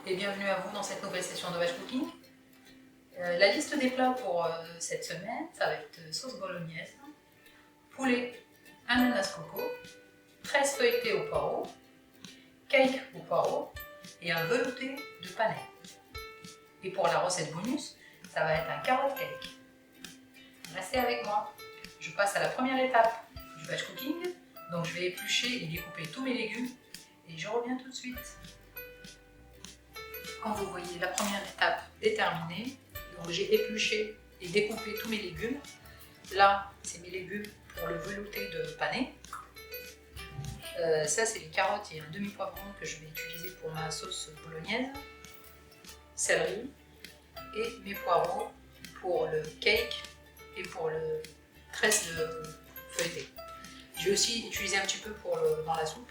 et bienvenue à vous dans cette nouvelle session de Batch Cooking. La liste des plats pour cette semaine, ça va être sauce bolognaise, poulet, ananas coco, fraises feuilletées au poireau, cake au poireau et un velouté de panais. Et pour la recette bonus, ça va être un carrot cake. Restez avec moi. Je passe à la première étape du batch cooking. Donc je vais éplucher et découper tous mes légumes et je reviens tout de suite. Quand vous voyez la première étape est terminée, donc j'ai épluché et découpé tous mes légumes. Là, c'est mes légumes pour le velouté de panais. Ça, c'est les carottes et un demi-poivron que je vais utiliser pour ma sauce bolognaise. Céleri et mes poireaux pour le cake et pour le tresse de feuilleté. Je vais aussi utiliser un petit peu dans la soupe.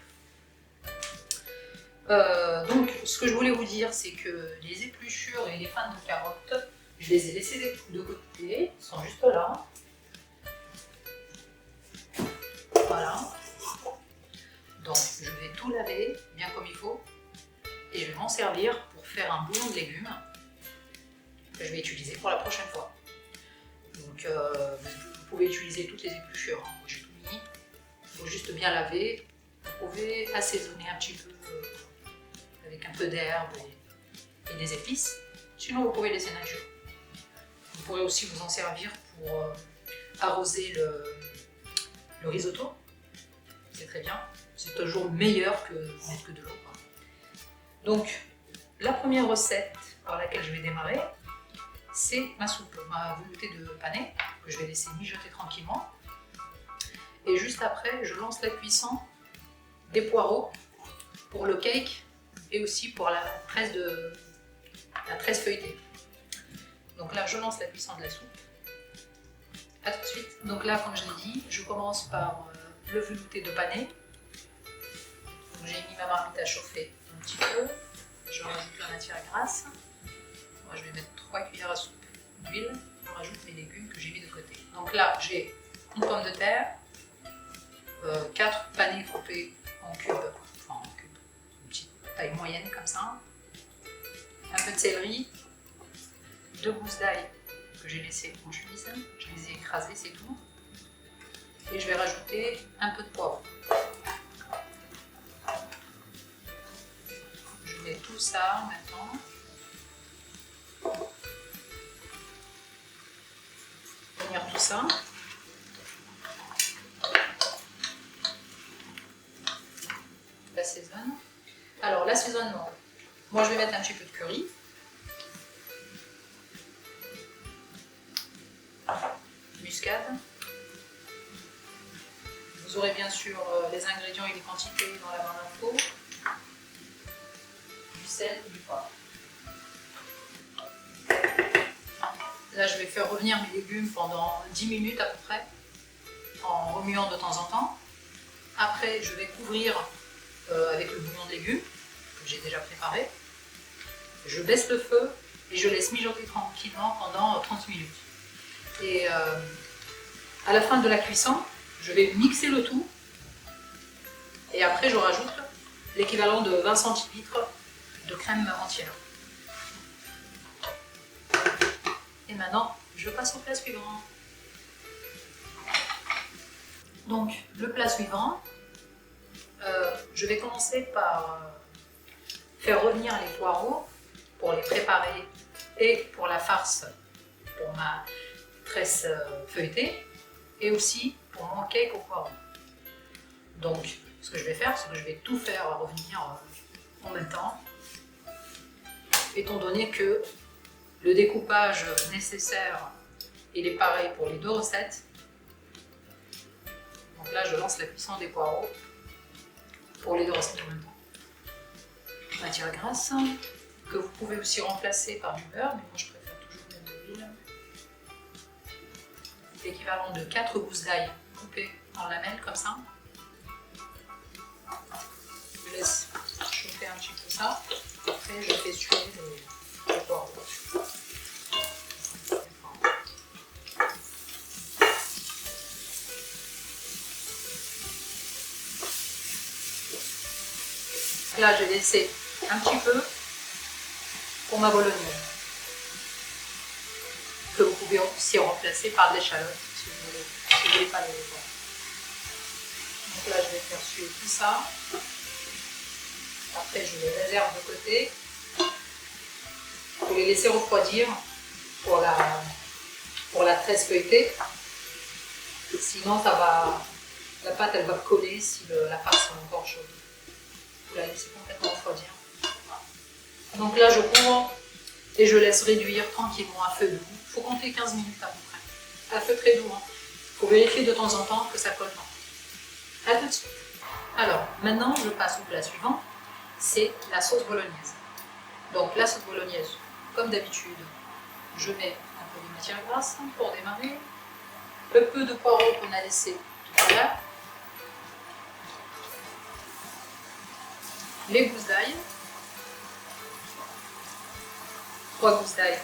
Donc, ce que je voulais vous dire, c'est que les épluchures et les fans de carottes, je les ai laissées de côté, ils sont juste là. Voilà. Donc, je vais tout laver bien comme il faut et je vais m'en servir pour faire un bouillon de légumes que je vais utiliser pour la prochaine fois. Donc, vous pouvez utiliser toutes les épluchures, hein. J'ai tout mis. Il faut juste bien laver. Vous pouvez assaisonner un petit peu avec un peu d'herbe et des épices. Sinon, vous pouvez laisser nature. Vous pourrez aussi vous en servir pour arroser le risotto. C'est très bien. C'est toujours meilleur que mettre que de l'eau. Donc, la première recette par laquelle je vais démarrer, c'est ma soupe, ma velouté de panais, que je vais laisser mijoter tranquillement. Et juste après, je lance la cuisson des poireaux pour le cake et aussi pour la tresse feuilletée. Donc là, je lance la cuisson de la soupe. A tout de suite. Donc là, comme je l'ai dit, je commence par le velouté de panais. J'ai mis ma marmite à chauffer un petit peu. Je rajoute la matière grasse. Moi, je vais mettre 3 cuillères à soupe d'huile. Je rajoute mes légumes que j'ai mis de côté. Donc là, j'ai une pomme de terre, 4 panais coupés en cubes, une petite taille moyenne comme ça, un peu de céleri, 2 gousses d'ail que j'ai laissées en chemise, je les ai écrasées, c'est tout. Et je vais rajouter un peu de poivre. Je mets tout ça maintenant. Venir tout ça. L'assaisonne. Alors l'assaisonnement, moi je vais mettre un petit peu de curry. Muscade. Vous aurez bien sûr les ingrédients et les quantités dans la barre d'infos. Du sel et du poivre. Là, je vais faire revenir mes légumes pendant 10 minutes à peu près, en remuant de temps en temps. Après, je vais couvrir avec le bouillon de légumes que j'ai déjà préparé. Je baisse le feu et je laisse mijoter tranquillement pendant 30 minutes. Et à la fin de la cuisson, je vais mixer le tout. Et après, je rajoute l'équivalent de 20 centilitres de crème entière. Et maintenant, je passe au plat suivant. Donc, le plat suivant, je vais commencer par faire revenir les poireaux pour les préparer et pour la farce, pour ma tresse feuilletée et aussi pour mon cake au poireau. Donc, ce que je vais faire, c'est que je vais tout faire revenir en même temps, étant donné que le découpage nécessaire, il est pareil pour les deux recettes. Donc là, je lance la cuisson des poireaux pour les deux recettes en même temps. Matière grasse, que vous pouvez aussi remplacer par du beurre, mais moi je préfère toujours mettre de l'huile. L'équivalent de 4 gousses d'ail coupées en lamelles comme ça. Je laisse chauffer un petit peu ça. Après, je fais suer les poireaux. Là, je vais laisser un petit peu pour ma bolognaise, que vous pouvez aussi remplacer par de l'échalote si vous ne voulez pas les voir. Donc là, je vais faire suer tout ça. Après, je les réserve de côté. Pour les laisser refroidir pour la tresse feuilletée. Sinon, la pâte elle va coller si la farce est encore chaude. Vous la laissez complètement refroidir. Donc là, je couvre et je laisse réduire tranquillement à feu doux. Il faut compter 15 minutes à peu près. À feu très doux. Il faut vérifier de temps en temps que ça colle pas. A tout de suite. Alors, maintenant, je passe au plat suivant. C'est la sauce bolognaise. Donc, la sauce bolognaise, comme d'habitude, je mets un peu de matière grasse pour démarrer. Le peu de poireaux qu'on a laissé tout à l'heure. Les gousses d'ail. 3 gousses d'ail.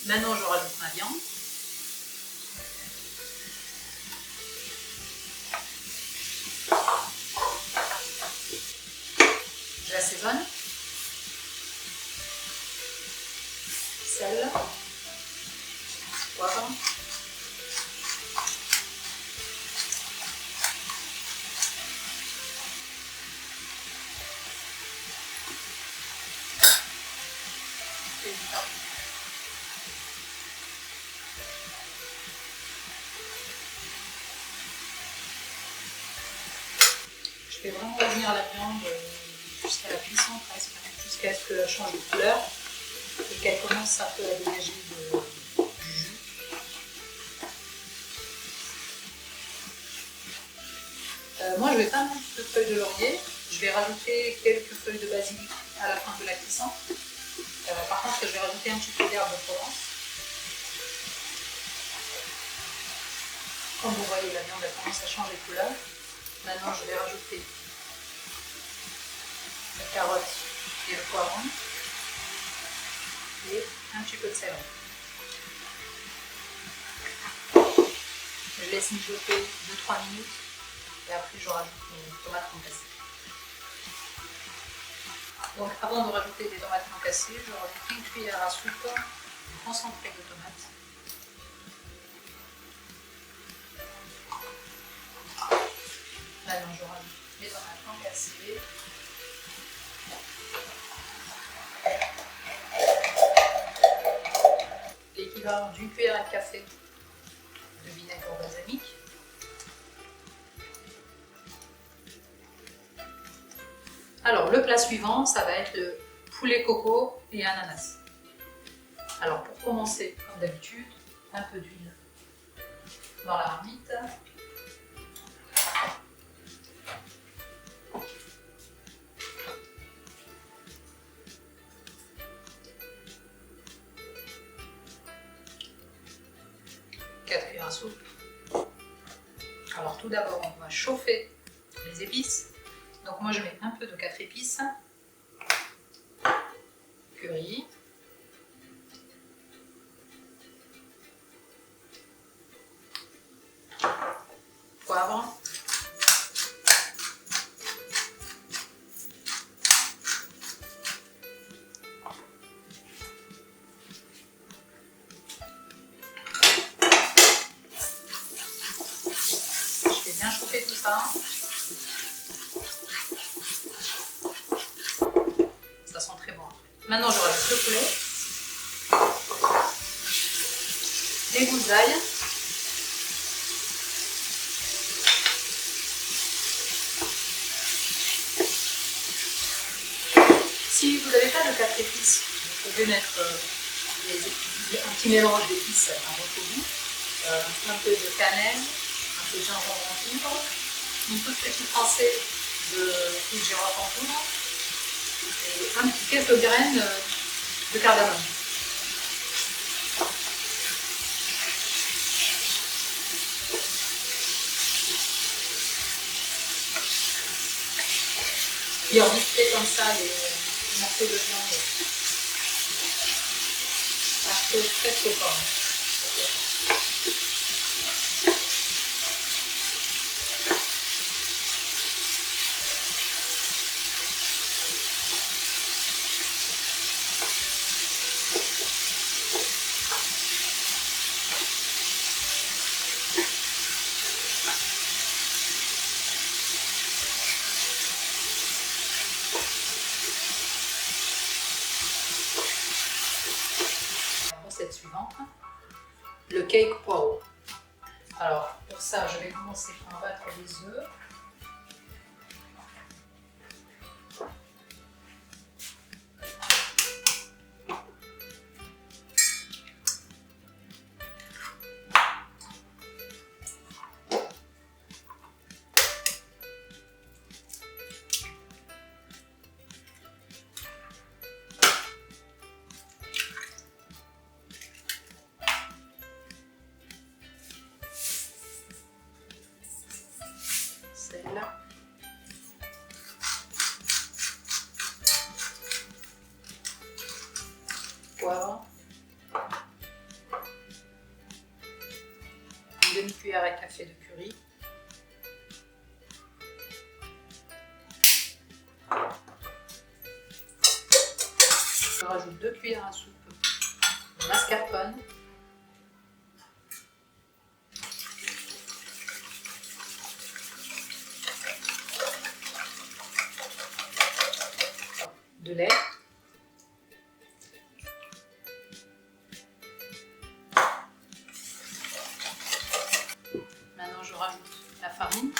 Maintenant, je rajoute ma viande. J'assaisonne. Sel. Poivre. Et du paprika. Je fais vraiment revenir la viande jusqu'à la cuisson presque, jusqu'à ce qu'elle change de couleur et qu'elle commence un peu à dégager du jus. Moi, je vais pas mettre de feuilles de laurier, je vais rajouter quelques feuilles de basilic à la fin de la cuisson. Par contre, je vais rajouter un petit peu d'herbe de Provence. Comme vous voyez, la viande elle commence à changer de couleur. Maintenant, je vais rajouter la carotte et le poivron et un petit peu de céleri. Je laisse mijoter 2-3 minutes et après je rajoute mes tomates concassées. Donc avant de rajouter des tomates concassées, je rajoute une cuillère à soupe de concentré de tomates. Maintenant je rajoute les tomates concassées. L'équivalent d'une cuillère à café de vinaigre balsamique. Alors le plat suivant, ça va être le poulet coco et ananas. Alors pour commencer, comme d'habitude, un peu d'huile dans la marmite. Cuillères à soupe. Alors tout d'abord, on va chauffer les épices. Donc moi je mets un peu de 4 épices, curry, poivre, je fais bien chauffer tout ça. Ça sent très bon. Maintenant je rajoute le poulet, les gousses d'ail, si vous n'avez pas de 4 épices, vous pouvez mettre un petit mélange d'épices à votre goût, un peu de cannelle, un peu de gingembre en poudre, une toute petite pincée de clou de girofle en poudre et quelques graines de cardamome. Et en vite comme ça les morceaux de viande à feu très très fort. suivante, le cake poireau. Alors pour ça, je vais commencer par battre les œufs. Sel. Poivre. Une demi-cuillère à café de curry. Je rajoute 2 cuillères à soupe de mascarpone. De lait. Maintenant je rajoute la farine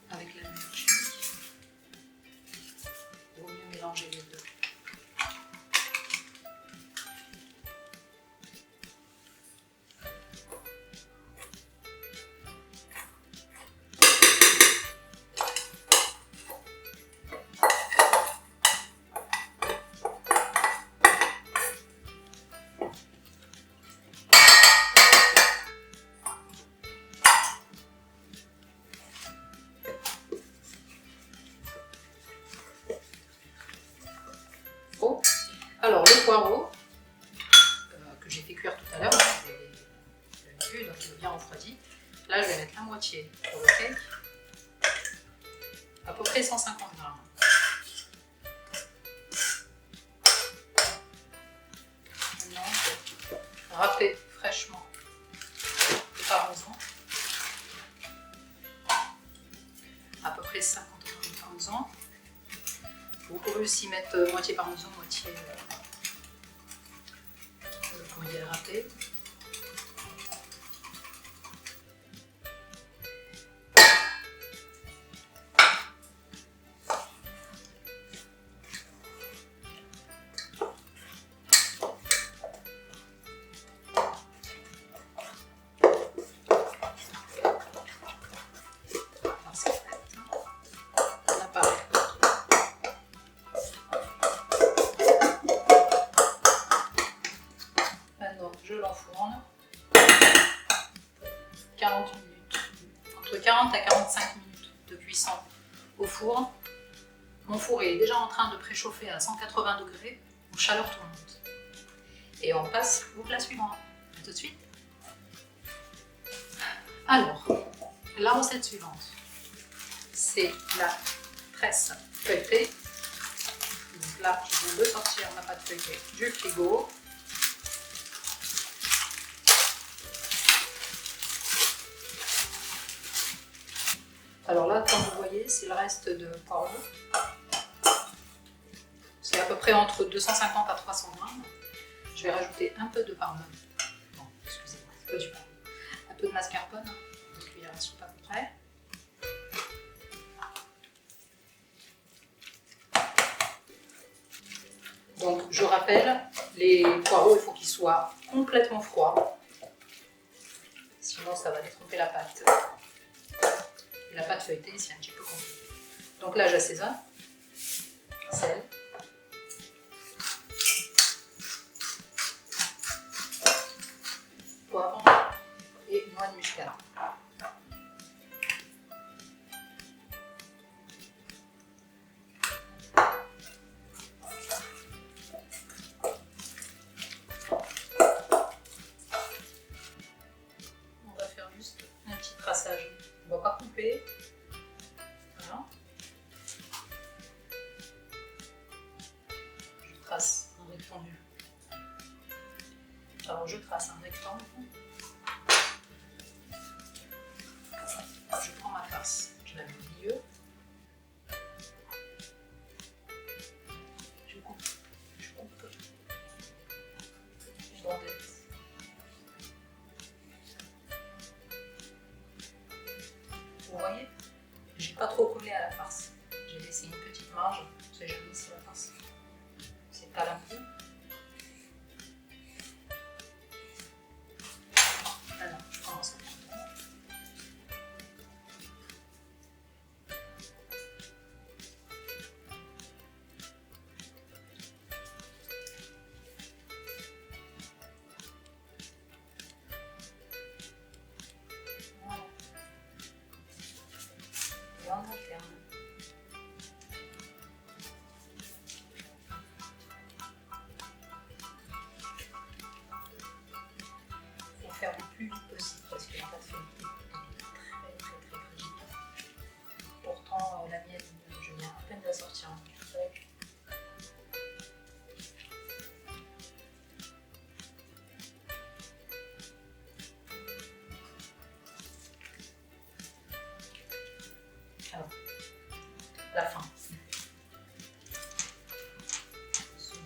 avec la levure chimique. Il vaut mieux mélanger les deux. Alors le poireau, que j'ai fait cuire tout à l'heure, vous l'avez vu, donc il est bien refroidi. Là je vais mettre la moitié pour le cake, à peu près 150 grammes. Maintenant je vais râper fraîchement le parmesan, à peu près 50 grammes de parmesan. Vous pouvez aussi mettre moitié parmesan, moitié râpé. Je l'enfourne 40 minutes, entre 40 à 45 minutes de cuisson au four. Mon four est déjà en train de préchauffer à 180 degrés en chaleur tournante. Et on passe au plat suivant. À tout de suite. Alors, la recette suivante, c'est la tresse feuilletée. Donc là, je viens de sortir ma pâte feuilletée du frigo. Alors là, comme vous voyez, c'est le reste de poireau. C'est à peu près entre 250 à 300 grammes. Je vais rajouter un peu de parmesan. Bon, excusez-moi, c'est pas du parmesan. Un peu de mascarpone, 2 cuillères à soupe à peu près. Donc, je rappelle, les poireaux, il faut qu'ils soient complètement froids. Sinon, ça va détremper la pâte. Et la pâte feuilletée, c'est un petit peu compliqué. Donc là, j'assaisonne. Sel. Poivre. Et noix de muscade. On va faire juste un petit traçage. On ne va pas couper. Voilà. Je trace un rectangle. Alors je trace un rectangle. pas trop collé à la farce. J'ai laissé une petite marge, on sait jamais si la farce s'étale un peu. Alors, je commence à faire. Et on alterne. Faire le plus vite possible parce que la pâte feuilletée est très fragile. Pourtant la mienne, je viens à peine de la sortir. Alors, la fin. Ici.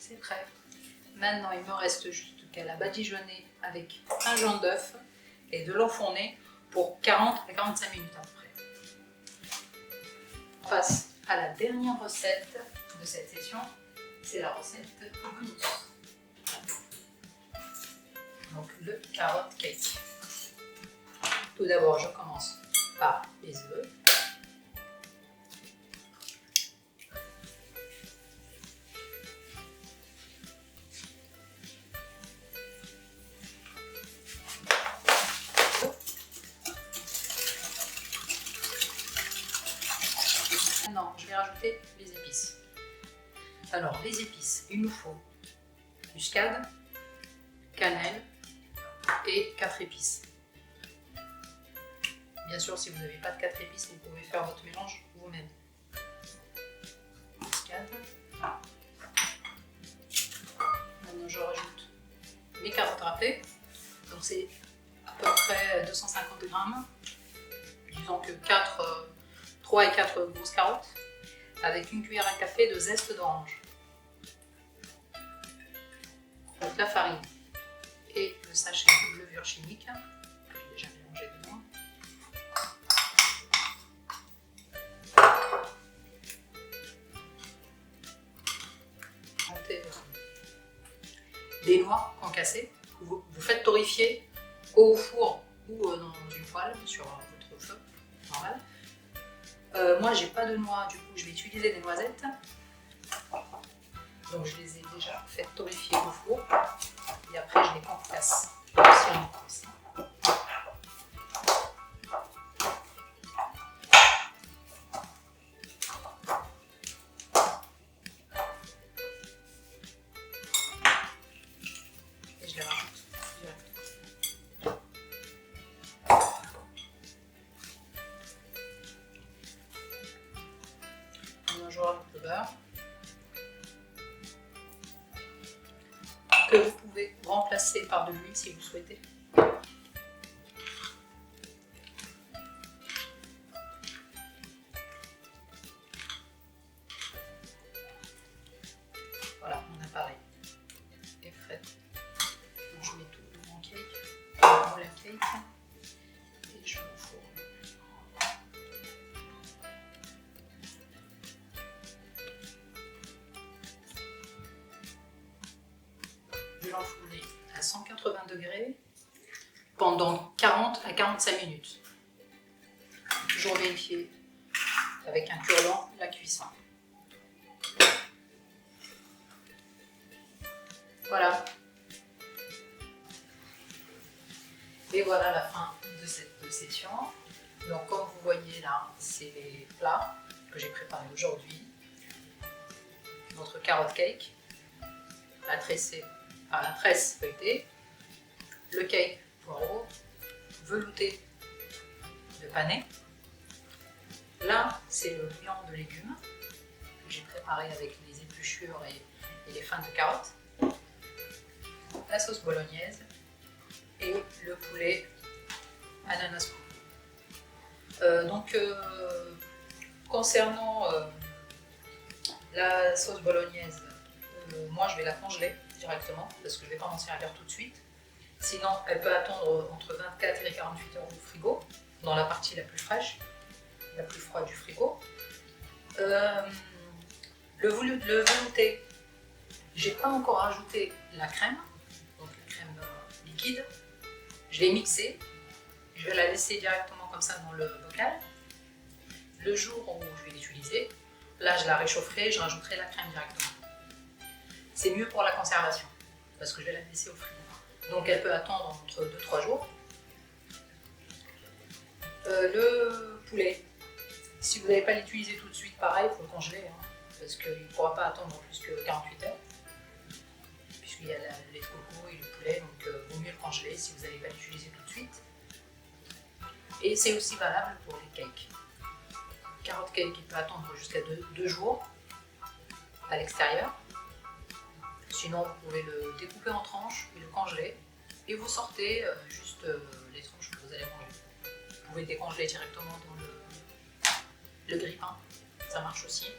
C'est prêt. Maintenant, il me reste juste qu'à la badigeonner avec un jaune d'œuf et de l'enfourner pour 40 à 45 minutes à peu près. On passe à la dernière recette de cette session, c'est la recette bonus. Donc le carrot cake. Tout d'abord, je commence par les œufs. Maintenant, je vais rajouter les épices. Alors, les épices, il nous faut muscade, cannelle et 4 épices. Bien sûr, si vous n'avez pas de 4 épices, vous pouvez faire votre mélange vous-même. Muscade. Maintenant, je rajoute mes carottes râpées. Donc, c'est à peu près 250 grammes. Disons que 3 et 4 grosses carottes, avec une cuillère à café de zeste d'orange. Donc la farine et le sachet de levure chimique, que j'ai déjà mélangé dedans. Montez des noix concassées, que vous faites torréfier au four ou dans une poêle sur votre feu normal. Moi, j'ai pas de noix, du coup, je vais utiliser des noisettes. Donc, je les ai déjà fait torréfier au four. Et après, je les concasse. Et je les rajoute directement. Maintenant, je rajoute le beurre. Que vous pouvez remplacer par de l'huile si vous souhaitez. Voilà, mon appareil est prêt. Donc, je mets tout dans mon cake, dans la cake, et je l'enfourne. Je l'enfourner à 180 degrés pendant 40 à 45 minutes. Toujours vérifier avec un cure-dent la cuisson. Voilà. Et voilà la fin de cette session. Donc comme vous voyez là, c'est les plats que j'ai préparés aujourd'hui. Notre carrot cake, la tresse feuilletée, le cake poireau velouté de panais. Là, c'est le bouillon de légumes que j'ai préparé avec les épluchures et les fines de carottes. La sauce bolognaise et le poulet ananas poule. Concernant la sauce bolognaise, moi je vais la congeler directement parce que je ne vais pas m'en servir tout de suite. Sinon, elle peut attendre entre 24 et 48 heures au frigo, dans la partie la plus fraîche, la plus froide du frigo. Le velouté, j'ai pas encore ajouté la crème, donc la crème liquide. Je l'ai mixée, je vais la laisser directement comme ça dans le bocal. Le jour où je vais l'utiliser, là je la réchaufferai, je rajouterai la crème directement. C'est mieux pour la conservation, parce que je vais la laisser au frigo. Donc elle peut attendre entre 2-3 jours. Le poulet, si vous n'allez pas l'utiliser tout de suite, pareil, il faut le congeler, hein, parce qu'il ne pourra pas attendre plus que 48 heures, puisqu'il y a le lait de coco et le poulet, donc vaut mieux le congeler si vous n'allez pas l'utiliser tout de suite. Et c'est aussi valable pour les cakes. Carotte cake, il peut attendre jusqu'à 2 jours à l'extérieur. Sinon, vous pouvez le découper en tranches et le congeler. Et vous sortez juste les tranches que vous allez manger. Vous pouvez décongeler directement dans le grille-pain. Ça marche aussi.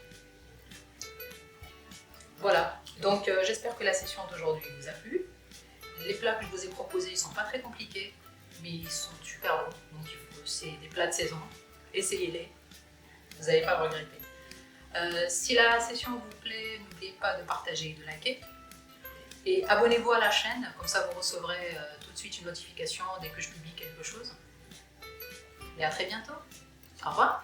Voilà. Donc, j'espère que la session d'aujourd'hui vous a plu. Les plats que je vous ai proposés, ils ne sont pas très compliqués, mais ils sont super bons. Donc, c'est des plats de saison. Essayez-les. Vous n'allez pas le regretter. Si la session vous plaît, n'oubliez pas de partager et de liker. Et abonnez-vous à la chaîne, comme ça vous recevrez tout de suite une notification dès que je publie quelque chose. Et à très bientôt. Au revoir.